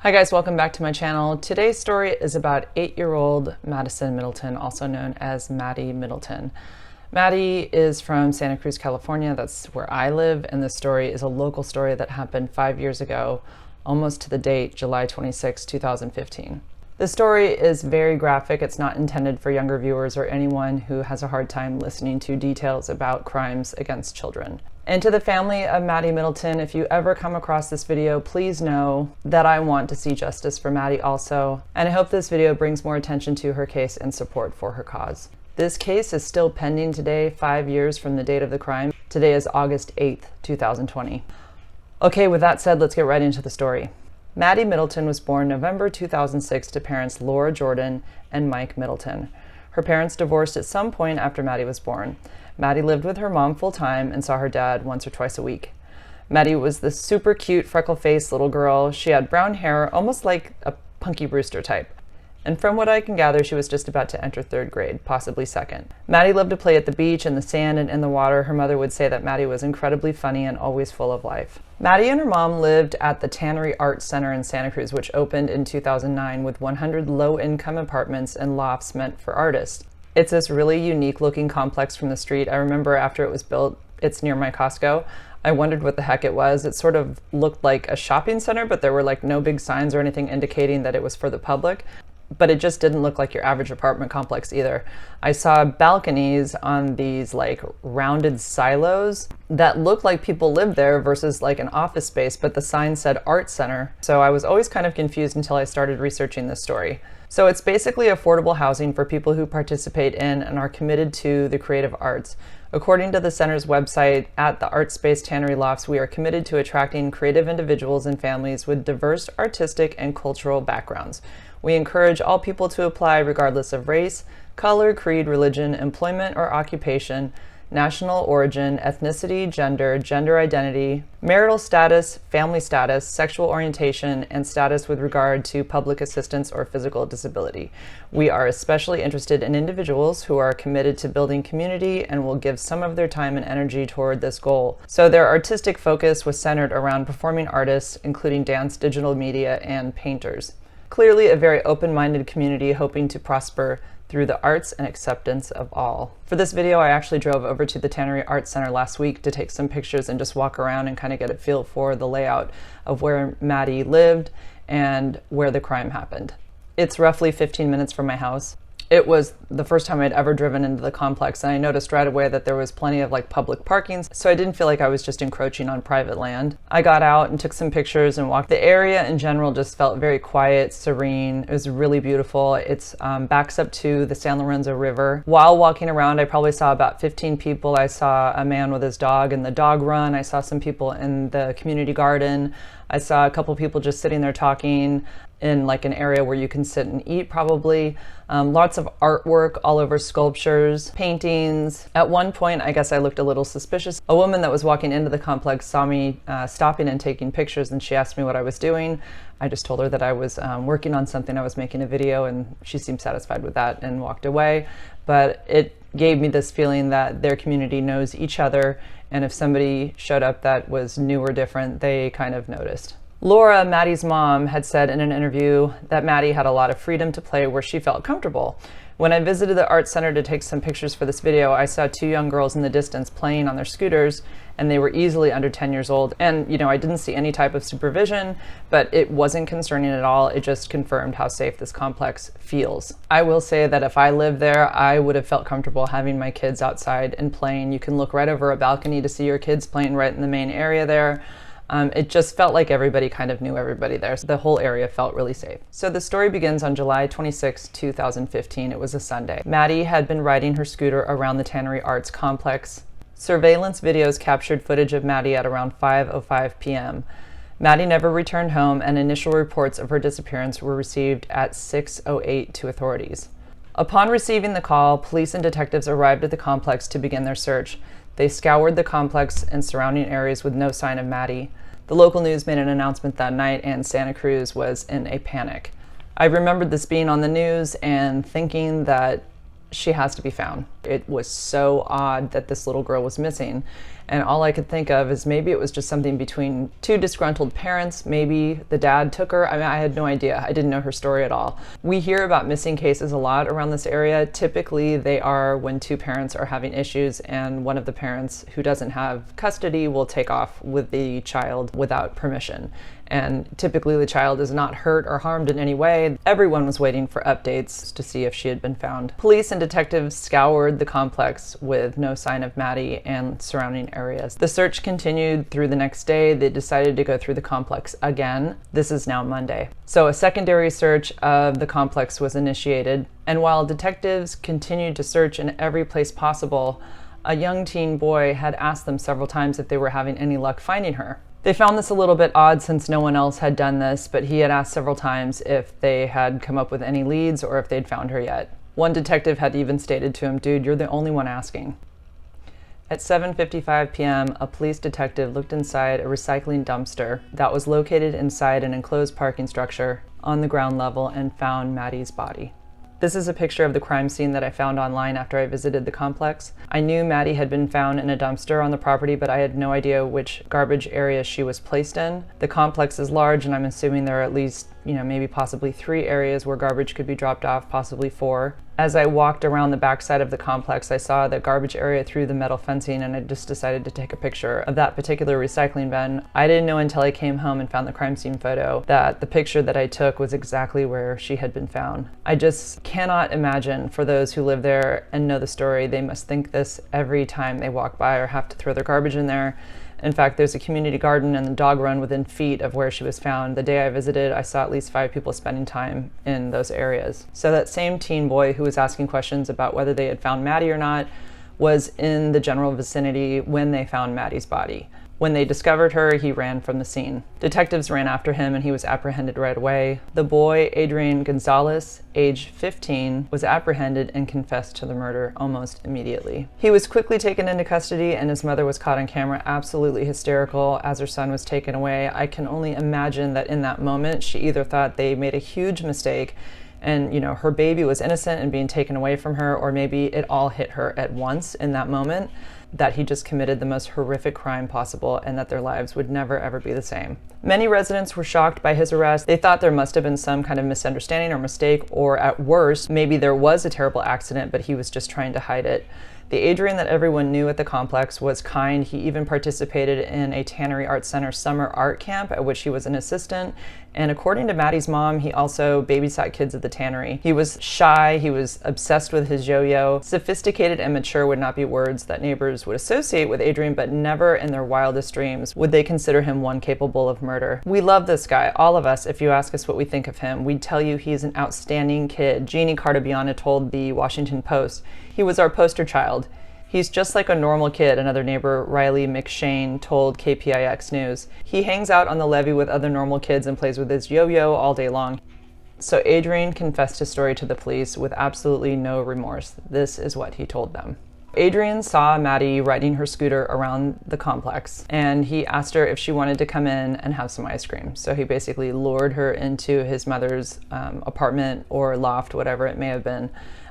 Hi guys, welcome back to my channel. Today's story is about 8-year-old Madyson Middleton, also known as Maddie Middleton. Maddie is from Santa Cruz, California. That's where I live, and this story is a local story that happened 5 years ago, almost to the date, July 26, 2015. The story is very graphic. It's not intended for younger viewers or anyone who has a hard time listening to details about crimes against children. And to the family of Maddie Middleton, if you ever come across this video, please know that I want to see justice for Maddie also. And I hope this video brings more attention to her case and support for her cause. This case is still pending today, 5 years from the date of the crime. Today is August 8th, 2020. Okay, with that said, let's get right into the story. Maddie Middleton was born November 2006 to parents Laura Jordan and Mike Middleton. Her parents divorced at some point after Maddie was born. Maddie lived with her mom full-time and saw her dad once or twice a week. Maddie was the super cute, freckle-faced little girl. She had brown hair, almost like a Punky Brewster type. And from what I can gather, she was just about to enter 3rd grade, possibly 2nd. Maddie loved to play at the beach, in the sand, and in the water. Her mother would say that Maddie was incredibly funny and always full of life. Maddie and her mom lived at the Tannery Art Center in Santa Cruz, which opened in 2009 with 100 low-income apartments and lofts meant for artists. It's this really unique-looking complex from the street. I remember after it was built, it's near my Costco. I wondered what the heck it was. It sort of looked like a shopping center, but there were like no big signs or anything indicating that it was for the public. But it just didn't look like your average apartment complex either. I saw balconies on these like rounded silos that looked like people lived there versus like an office space, but the sign said art center. So I was always kind of confused until I started researching this story. So it's basically affordable housing for people who participate in and are committed to the creative arts. According to the center's website, at the Art Space Tannery Lofts, we are committed to attracting creative individuals and families with diverse artistic and cultural backgrounds. We encourage all people to apply regardless of race, color, creed, religion, employment or occupation, national origin, ethnicity, gender identity, marital status, family status, sexual orientation, and status with regard to public assistance or physical disability. We are especially interested in individuals who are committed to building community and will give some of their time and energy toward this goal. So their artistic focus was centered around performing artists, including dance, digital media, and painters. Clearly a very open-minded community hoping to prosper through the arts and acceptance of all. For this video, I actually drove over to the Tannery Art Center last week to take some pictures and just walk around and kind of get a feel for the layout of where Maddie lived and where the crime happened. It's roughly 15 minutes from my house. It was the first time I'd ever driven into the complex, and I noticed right away that there was plenty of like public parking, so I didn't feel like I was just encroaching on private land. I got out and took some pictures and walked. The area in general just felt very quiet, serene. It was really beautiful. It's backs up to the San Lorenzo River. While walking around, I probably saw about 15 people. I saw a man with his dog in the dog run. I saw some people in the community garden. I saw a couple people just sitting there talking in like an area where you can sit and eat probably. Lots of artwork all over, sculptures, paintings. At one point, I guess I looked a little suspicious. A woman that was walking into the complex saw me stopping and taking pictures, and she asked me what I was doing. I just told her that I was working on something. I was making a video, and she seemed satisfied with that and walked away. But it gave me this feeling that their community knows each other, and if somebody showed up that was new or different, they kind of noticed. Laura, Maddie's mom, had said in an interview that Maddie had a lot of freedom to play where she felt comfortable. When I visited the art center to take some pictures for this video, I saw 2 young girls in the distance playing on their scooters, and they were easily under 10 years old. And, you know, I didn't see any type of supervision, but it wasn't concerning at all. It just confirmed how safe this complex feels. I will say that if I lived there, I would have felt comfortable having my kids outside and playing. You can look right over a balcony to see your kids playing right in the main area there. It just felt like everybody kind of knew everybody there. So the whole area felt really safe. So the story begins on July 26, 2015. It was a Sunday. Maddie had been riding her scooter around the Tannery Arts complex. Surveillance videos captured footage of Maddie at around 5:05 p.m. Maddie never returned home, and initial reports of her disappearance were received at 6:08 to authorities. Upon receiving the call, police and detectives arrived at the complex to begin their search. They scoured the complex and surrounding areas with no sign of Maddie. The local news made an announcement that night, and Santa Cruz was in a panic. I remembered this being on the news and thinking that she has to be found. It was so odd that this little girl was missing. And all I could think of is maybe it was just something between two disgruntled parents. Maybe the dad took her. I mean, I had no idea. I didn't know her story at all. We hear about missing cases a lot around this area. Typically, they are when two parents are having issues and one of the parents who doesn't have custody will take off with the child without permission. And typically the child is not hurt or harmed in any way. Everyone was waiting for updates to see if she had been found. Police and detectives scoured the complex with no sign of Maddie and surrounding areas. The search continued through the next day. They decided to go through the complex again. This is now Monday. So a secondary search of the complex was initiated. And while detectives continued to search in every place possible, a young teen boy had asked them several times if they were having any luck finding her. They found this a little bit odd since no one else had done this, but he had asked several times if they had come up with any leads or if they'd found her yet. One detective had even stated to him, "Dude, you're the only one asking." At 7:55 p.m., a police detective looked inside a recycling dumpster that was located inside an enclosed parking structure on the ground level and found Maddie's body. This is a picture of the crime scene that I found online after I visited the complex. I knew Maddie had been found in a dumpster on the property, but I had no idea which garbage area she was placed in. The complex is large, and I'm assuming there are at least, maybe possibly 3 areas where garbage could be dropped off, possibly 4. As I walked around the backside of the complex, I saw the garbage area through the metal fencing, and I just decided to take a picture of that particular recycling bin. I didn't know until I came home and found the crime scene photo that the picture that I took was exactly where she had been found. I just cannot imagine, for those who live there and know the story, they must think this every time they walk by or have to throw their garbage in there. In fact, there's a community garden and the dog run within feet of where she was found. The day I visited, I saw at least 5 people spending time in those areas. So that same teen boy who was asking questions about whether they had found Maddie or not was in the general vicinity when they found Maddie's body. When they discovered her, he ran from the scene. Detectives ran after him and he was apprehended right away. The boy, Adrian Gonzalez, age 15, was apprehended and confessed to the murder almost immediately. He was quickly taken into custody and his mother was caught on camera absolutely hysterical as her son was taken away. I can only imagine that in that moment, she either thought they made a huge mistake and her baby was innocent and being taken away from her, or maybe it all hit her at once in that moment, that he just committed the most horrific crime possible and that their lives would never ever be the same. Many residents were shocked by his arrest. They thought there must have been some kind of misunderstanding or mistake, or at worst, maybe there was a terrible accident, but he was just trying to hide it. The Adrian that everyone knew at the complex was kind. He even participated in a Tannery Art Center summer art camp at which he was an assistant. And according to Maddie's mom, he also babysat kids at the tannery. He was shy, he was obsessed with his yo-yo. Sophisticated and mature would not be words that neighbors would associate with Adrian, but never in their wildest dreams would they consider him one capable of murder. We love this guy, all of us. If you ask us what we think of him, we'd tell you he's an outstanding kid. Jeannie Cartabiana told the Washington Post, "He was our poster child. He's just like a normal kid," another neighbor, Riley McShane, told KPIX News. "He hangs out on the levee with other normal kids and plays with his yo-yo all day long." So Adrian confessed his story to the police with absolutely no remorse. This is what he told them. Adrian saw Maddie riding her scooter around the complex, and he asked her if she wanted to come in and have some ice cream. So he basically lured her into his mother's apartment or loft, whatever it may have been.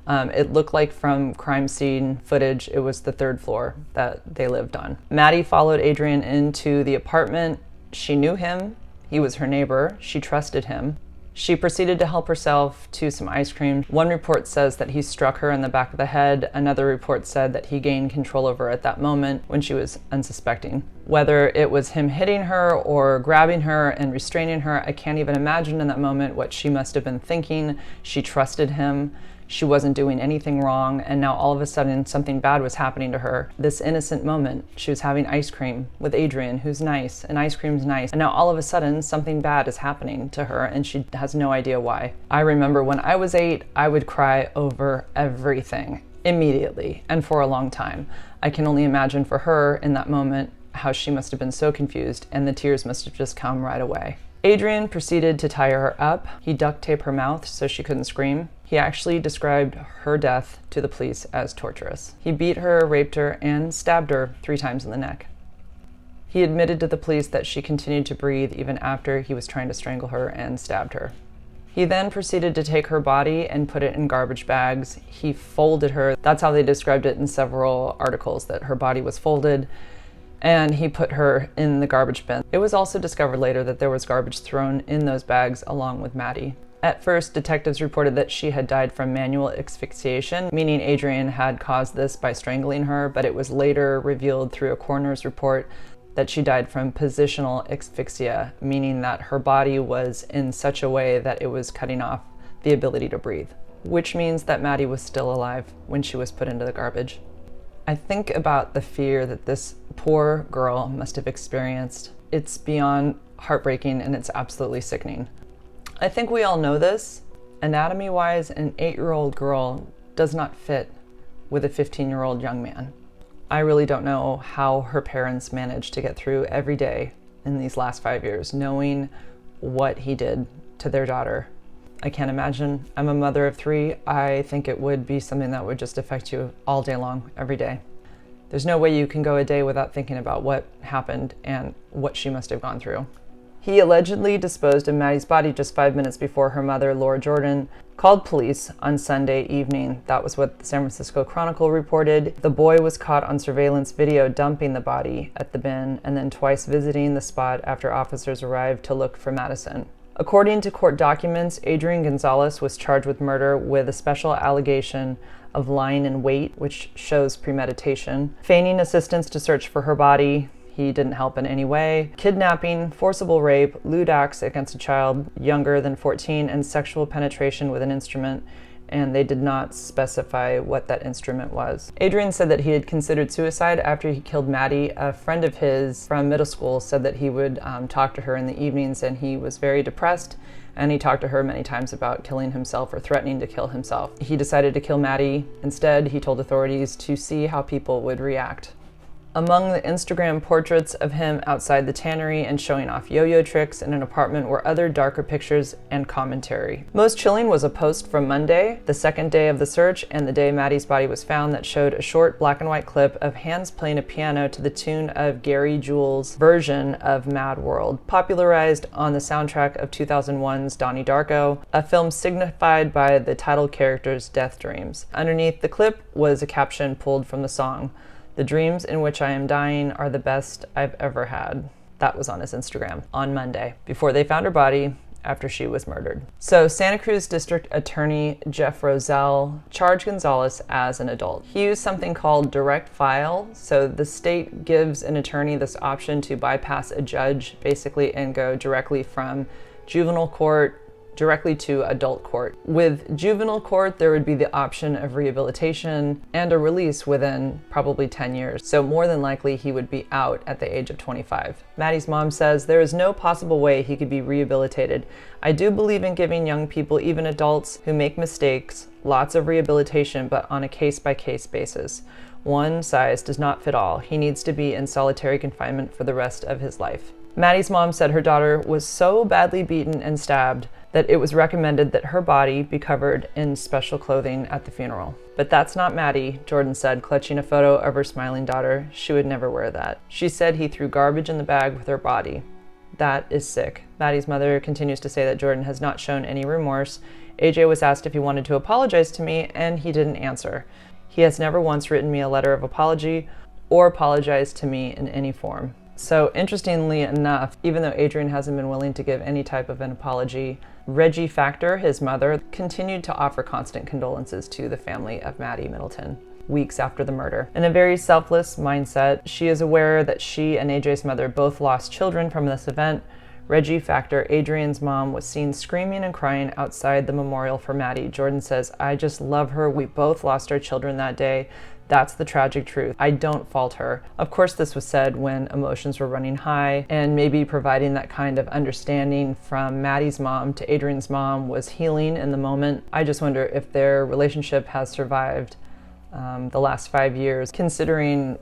It looked like from crime scene footage, it was the 3rd floor that they lived on. Maddie followed Adrian into the apartment. She knew him. He was her neighbor. She trusted him. She proceeded to help herself to some ice cream. One report says that he struck her in the back of the head. Another report said that he gained control over her at that moment when she was unsuspecting. Whether it was him hitting her or grabbing her and restraining her, I can't even imagine in that moment what she must have been thinking. She trusted him. She wasn't doing anything wrong, and now all of a sudden something bad was happening to her. This innocent moment, she was having ice cream with Adrian, who's nice, and ice cream's nice, and now all of a sudden something bad is happening to her and she has no idea why. I remember when I was 8, I would cry over everything immediately and for a long time. I can only imagine for her in that moment how she must have been so confused, and the tears must have just come right away. Adrian proceeded to tie her up. He duct taped her mouth so she couldn't scream. He actually described her death to the police as torturous. He beat her, raped her, and stabbed her 3 times in the neck. He admitted to the police that she continued to breathe even after he was trying to strangle her and stabbed her. He then proceeded to take her body and put it in garbage bags. He folded her. That's how they described it in several articles, that her body was folded, and he put her in the garbage bin. It was also discovered later that there was garbage thrown in those bags along with Maddie. At first, detectives reported that she had died from manual asphyxiation, meaning Adrian had caused this by strangling her, but it was later revealed through a coroner's report that she died from positional asphyxia, meaning that her body was in such a way that it was cutting off the ability to breathe, which means that Maddie was still alive when she was put into the garbage. I think about the fear that this poor girl must have experienced. It's beyond heartbreaking, and it's absolutely sickening. I think we all know this. Anatomy-wise, an 8-year-old girl does not fit with a 15-year-old young man. I really don't know how her parents managed to get through every day in these last 5 years, knowing what he did to their daughter. I can't imagine. I'm a mother of 3. I think it would be something that would just affect you all day long, every day. There's no way you can go a day without thinking about what happened and what she must have gone through. He allegedly disposed of Maddie's body just 5 minutes before her mother, Laura Jordan, called police on Sunday evening. That was what the San Francisco Chronicle reported. The boy was caught on surveillance video dumping the body at the bin and then twice visiting the spot after officers arrived to look for Madyson. According to court documents, Adrian Gonzalez was charged with murder with a special allegation of lying in wait, which shows premeditation, feigning assistance to search for her body. He didn't help in any way. Kidnapping, forcible rape, lewd acts against a child younger than 14, and sexual penetration with an instrument, and they did not specify what that instrument was. Adrian said that he had considered suicide after he killed Maddie. A friend of his from middle school said that he would talk to her in the evenings, and he was very depressed, and he talked to her many times about killing himself or threatening to kill himself. He decided to kill Maddie. Instead, he told authorities to see how people would react. Among the Instagram portraits of him outside the Tannery and showing off yo-yo tricks in an apartment were other darker pictures and commentary. Most chilling was a post from Monday, the second day of the search and the day Maddie's body was found, that showed a short black and white clip of hands playing a piano to the tune of Gary Jules' version of Mad World, popularized on the soundtrack of 2001's Donnie Darko, a film signified by the title character's death dreams. Underneath the clip was a caption pulled from the song, "The dreams in which I am dying are the best I've ever had." That was on his Instagram on Monday, before they found her body after she was murdered. So Santa Cruz District Attorney Jeff Roselle charged Gonzalez as an adult. He used something called direct file. So the state gives an attorney this option to bypass a judge, basically, and go directly from juvenile court directly to adult court. With juvenile court, there would be the option of rehabilitation and a release within probably 10 years. So more than likely he would be out at the age of 25. Maddie's mom says there is no possible way he could be rehabilitated. "I do believe in giving young people, even adults who make mistakes, lots of rehabilitation, but on a case-by-case basis. One size does not fit all. He needs to be in solitary confinement for the rest of his life." Maddie's mom said her daughter was so badly beaten and stabbed that it was recommended that her body be covered in special clothing at the funeral. "But that's not Maddie," Jordan said, clutching a photo of her smiling daughter. "She would never wear that." She said he threw garbage in the bag with her body. That is sick. Maddie's mother continues to say that Jordan has not shown any remorse. AJ was asked if he wanted to apologize to me, and he didn't answer. "He has never once written me a letter of apology or apologized to me in any form." So interestingly enough, even though Adrian hasn't been willing to give any type of an apology, Reggie Factor, his mother, continued to offer constant condolences to the family of Maddie Middleton weeks after the murder. In a very selfless mindset, she is aware that she and AJ's mother both lost children from this event. Reggie Factor, Adrian's mom, was seen screaming and crying outside the memorial for Maddie. Jordan says, "I just love her. We both lost our children that day. That's the tragic truth. I don't fault her." Of course, this was said when emotions were running high, and maybe providing that kind of understanding from Maddie's mom to Adrian's mom was healing in the moment. I just wonder if their relationship has survived the last 5 years, considering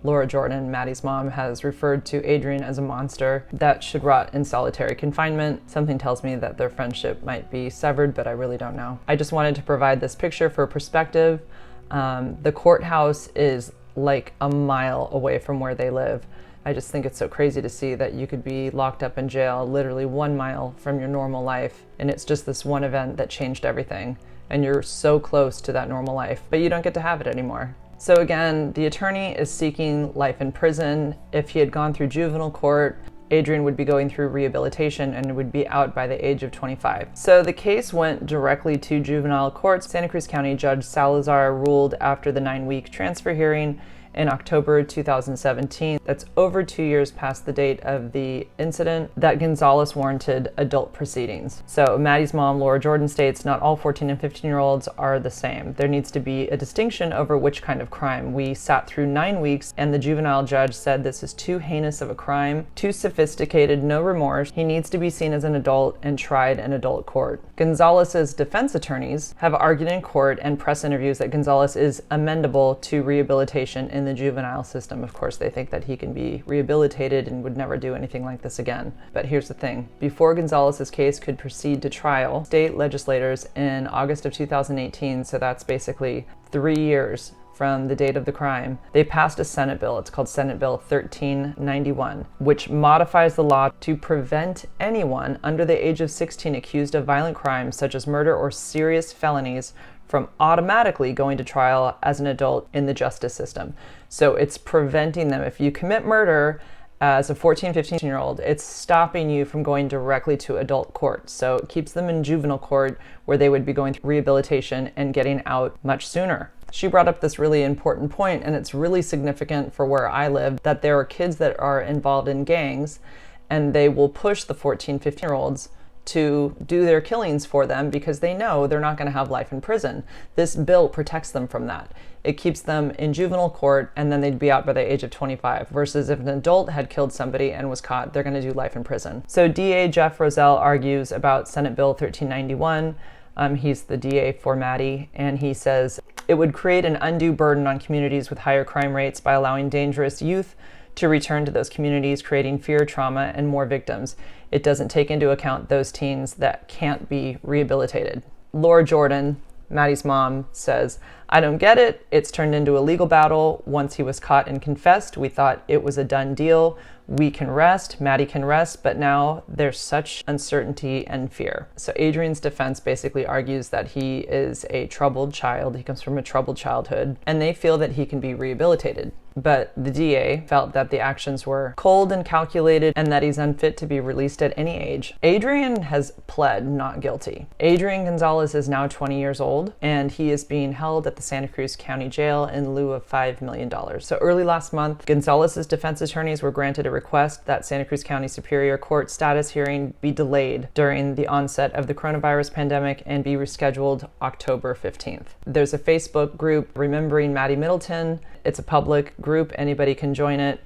Laura Jordan, Maddie's mom, has referred to Adrian as a monster that should rot in solitary confinement. Something tells me that their friendship might be severed, but I really don't know. I just wanted to provide this picture for perspective. The courthouse is like a mile away from where they live. I just think it's so crazy to see that you could be locked up in jail literally 1 mile from your normal life, and it's just this one event that changed everything, and you're so close to that normal life, but you don't get to have it anymore. So again, the attorney is seeking life in prison. If he had gone through juvenile court, Adrian would be going through rehabilitation and would be out by the age of 25. So the case went directly to juvenile court. Santa Cruz County Judge Salazar ruled after the 9-week transfer hearing in October 2017, that's over 2 years past the date of the incident, that Gonzalez warranted adult proceedings. So Maddie's mom, Laura Jordan, states not all 14 and 15-year-olds are the same. There needs to be a distinction over which kind of crime. We sat through 9 weeks and the juvenile judge said this is too heinous of a crime, too sophisticated, no remorse. He needs to be seen as an adult and tried in adult court. Gonzalez's defense attorneys have argued in court and press interviews that Gonzalez is amendable to rehabilitation in the juvenile system. Of course, they think that he can be rehabilitated and would never do anything like this again. But here's the thing. Before Gonzalez's case could proceed to trial, state legislators in August of 2018, so that's basically 3 years from the date of the crime, they passed a Senate bill. It's called Senate Bill 1391, which modifies the law to prevent anyone under the age of 16 accused of violent crimes such as murder or serious felonies from automatically going to trial as an adult in the justice system. So it's preventing them. If you commit murder as a 14, 15-year-old, it's stopping you from going directly to adult court. So it keeps them in juvenile court where they would be going through rehabilitation and getting out much sooner. She brought up this really important point, and it's really significant for where I live, that there are kids that are involved in gangs and they will push the 14, 15-year-olds to do their killings for them because they know they're not going to have life in prison. This bill protects them from that. It keeps them in juvenile court and then they'd be out by the age of 25, versus if an adult had killed somebody and was caught, they're going to do life in prison. So DA Jeff Roselle argues about Senate Bill 1391. He's the DA for Maddie, and he says it would create an undue burden on communities with higher crime rates by allowing dangerous youth to return to those communities, creating fear, trauma, and more victims. It doesn't take into account those teens that can't be rehabilitated. Laura Jordan, Maddie's mom, says, I don't get it. It's turned into a legal battle. Once he was caught and confessed, we thought it was a done deal. We can rest, Maddie can rest, but now there's such uncertainty and fear. So Adrian's defense basically argues that he is a troubled child. He comes from a troubled childhood, and they feel that he can be rehabilitated. But the DA felt that the actions were cold and calculated and that he's unfit to be released at any age. Adrian has pled not guilty. Adrian Gonzalez is now 20 years old, and he is being held at the Santa Cruz County Jail in lieu of $5 million. So early last month, Gonzalez's defense attorneys were granted a request that Santa Cruz County Superior Court status hearing be delayed during the onset of the coronavirus pandemic and be rescheduled October 15th. There's a Facebook group, Remembering Maddie Middleton. It's a public group, anybody can join it.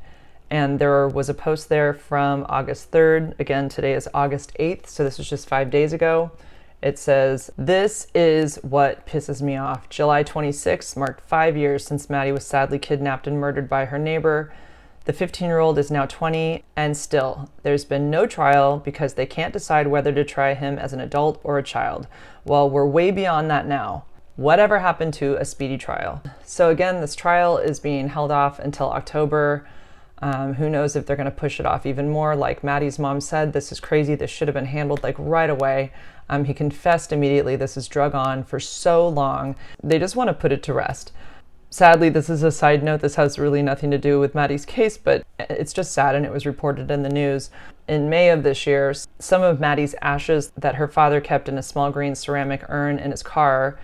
And there was a post there from August 3rd. Again, today is August 8th, so this was just 5 days ago. It says, this is what pisses me off. July 26th marked 5 years since Maddie was sadly kidnapped and murdered by her neighbor. The 15-year-old is now 20, and still, there's been no trial because they can't decide whether to try him as an adult or a child. Well, we're way beyond that now. Whatever happened to a speedy trial? So again, this trial is being held off until October. Who knows if they're going to push it off even more. Like Maddie's mom said, this is crazy. This should have been handled like right away. He confessed immediately. This is drug on for so long. They just want to put it to rest. Sadly, this is a side note. This has really nothing to do with Maddie's case, but it's just sad, and it was reported in the news. In May of this year, some of Maddie's ashes that her father kept in a small green ceramic urn in his car,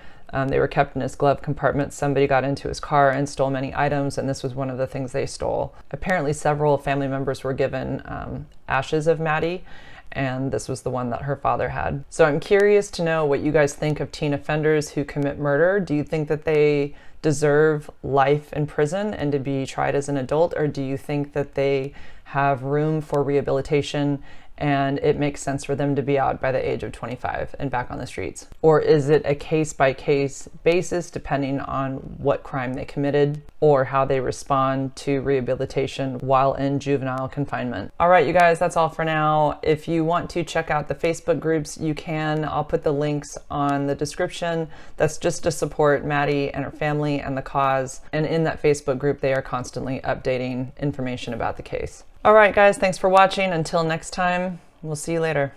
they were kept in his glove compartment. Somebody got into his car and stole many items, and this was one of the things they stole. Apparently, several family members were given ashes of Maddie, and this was the one that her father had. So I'm curious to know what you guys think of teen offenders who commit murder. Do you think that they deserve life in prison and to be tried as an adult, or do you think that they have room for rehabilitation and it makes sense for them to be out by the age of 25 and back on the streets? Or is it a case-by-case basis depending on what crime they committed or how they respond to rehabilitation while in juvenile confinement? All right, you guys, that's all for now. If you want to check out the Facebook groups, you can. I'll put the links on the description. That's just to support Maddie and her family and the cause. And in that Facebook group, they are constantly updating information about the case. All right, guys, thanks for watching. Until next time, we'll see you later.